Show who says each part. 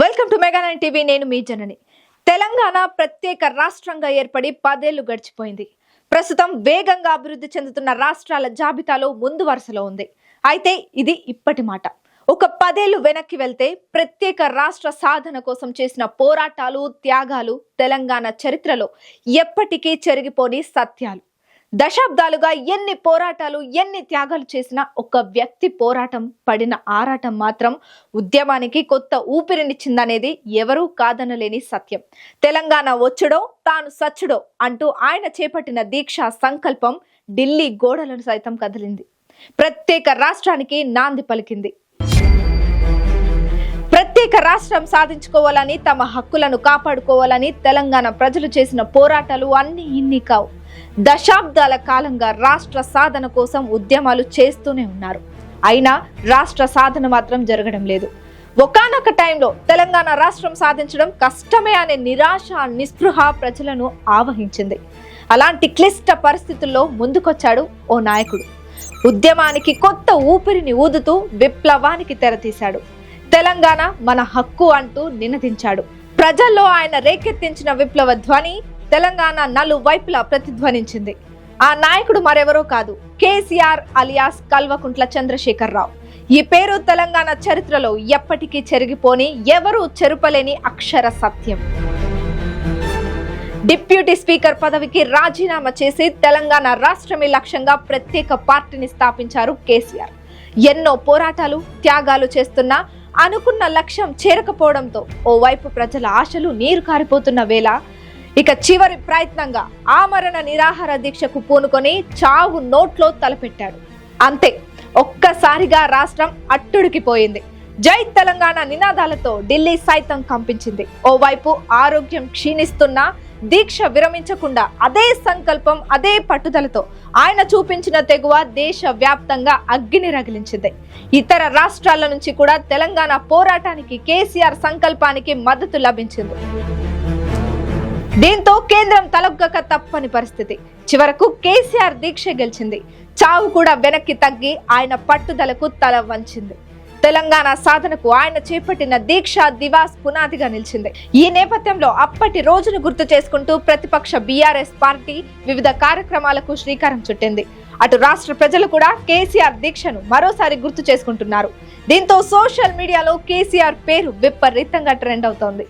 Speaker 1: Welcome to mega 9 TV. నేను మీ జనని. తెలంగాణ ప్రత్యేక రాష్ట్రంగా ఏర్పడి 10 ఏళ్లు గడిచిపోయింది. ప్రస్తుతం వేగంగా అభివృద్ధి చెందుతున్న రాష్ట్రాల జాబితాలో ముందు వరుసలో ఉంది. అయితే ఇది ఇప్పటి మాట. ఒక 10 ఏళ్లు వెనక్కి వెళ్తే ప్రత్యేక రాష్ట్ర సాధన కోసం చేసిన పోరాటాలు, త్యాగాలు తెలంగాణ చరిత్రలో ఎప్పటికీ చెరిగిపోని సత్యాలు. దశాబ్దాలుగా ఎన్ని పోరాటాలు, ఎన్ని త్యాగాలు చేసినా ఒక వ్యక్తి పోరాటం పడిన ఆరాటం మాత్రం ఉద్యమానికి కొత్త ఊపిరినిచ్చిందనేది ఎవరూ కాదనలేని సత్యం. తెలంగాణ వచ్చుడో తాను సచ్చుడో అంటూ ఆయన చేపట్టిన దీక్షా సంకల్పం ఢిల్లీ గోడలను సైతం కదిలింది. ప్రత్యేక రాష్ట్రానికి నాంది పలికింది. ప్రత్యేక రాష్ట్రం సాధించుకోవాలని, తమ హక్కులను కాపాడుకోవాలని తెలంగాణ ప్రజలు చేసిన పోరాటాలు అన్ని ఇన్ని కావు. దశాబ్దాల కాలంగా రాష్ట్ర సాధన కోసం ఉద్యమాలు చేస్తూనే ఉన్నారు. అయినా రాష్ట్ర సాధన మాత్రం జరగడం లేదు. ఒకానొక టైంలో తెలంగాణ రాష్ట్రం సాధించడం కష్టమే అనే నిరాశ, నిస్పృహ ప్రజలను ఆవహించింది. అలాంటి క్లిష్ట పరిస్థితుల్లో ముందుకొచ్చాడు ఓ నాయకుడు. ఉద్యమానికి కొత్త ఊపిరిని ఊదుతూ విప్లవానికి తెరతీశాడు. తెలంగాణ మన హక్కు అంటూ నినదించాడు. ప్రజల్లో ఆయన రేకెత్తించిన విప్లవ ధ్వని తెలంగాణ నలువైపులా ప్రతిధ్వనించింది. ఆ నాయకుడు మరెవరో కాదు, కేసీఆర్ అలియాస్ కల్వకుంట్ల చంద్రశేఖరరావు. ఈ పేరు తెలంగాణ చరిత్రలో ఎప్పటికీ చెరిగిపోని, ఎవరూ చెరుపలేని అక్షర సత్యం. డిప్యూటీ స్పీకర్ పదవికి రాజీనామా చేసి తెలంగాణ రాష్ట్రమే లక్ష్యంగా ప్రత్యేక పార్టీని స్థాపించారు కేసీఆర్. ఎన్నో పోరాటాలు, త్యాగాలు చేస్తున్నా అనుకున్న లక్ష్యం చేరకపోవడంతో ఓవైపు ప్రజల ఆశలు నీరు కారిపోతున్న వేళ ఇక చివరి ప్రయత్నంగా ఆమరణ నిరాహార దీక్షకు పూనుకొని చావు నోట్లో తలపెట్టాడు. అంతే, ఒక్కసారిగా రాష్ట్రం అట్టుడికిపోయింది. జై తెలంగాణ నినాదాలతో ఢిల్లీ సైతం కంపించింది. ఓవైపు ఆరోగ్యం క్షీణిస్తున్నా దీక్ష విరమించకుండా అదే సంకల్పం, అదే పట్టుదలతో ఆయన చూపించిన తెగువ దేశ వ్యాప్తంగా అగ్గిని రగిలించింది. ఇతర రాష్ట్రాల నుంచి కూడా తెలంగాణ పోరాటానికి, కేసీఆర్ సంకల్పానికి మద్దతు లభించింది. దీంతో కేంద్రం తలొగ్గక తప్పని పరిస్థితి. చివరకు కేసీఆర్ దీక్ష గెలిచింది. చావు కూడా వెనక్కి తగ్గి ఆయన పట్టుదలకు తల వంచింది. తెలంగాణ సాధనకు ఆయన చేపట్టిన దీక్ష దివాస్ పునాదిగా నిలిచింది. ఈ నేపథ్యంలో అప్పటి రోజును గుర్తు చేసుకుంటూ ప్రతిపక్ష బీఆర్ఎస్ పార్టీ వివిధ కార్యక్రమాలకు శ్రీకారం చుట్టింది. అటు రాష్ట్ర ప్రజలు కూడా కేసీఆర్ దీక్షను మరోసారి గుర్తు చేసుకుంటున్నారు. దీంతో సోషల్ మీడియాలో కేసీఆర్ పేరు విపరీతంగా ట్రెండ్ అవుతోంది.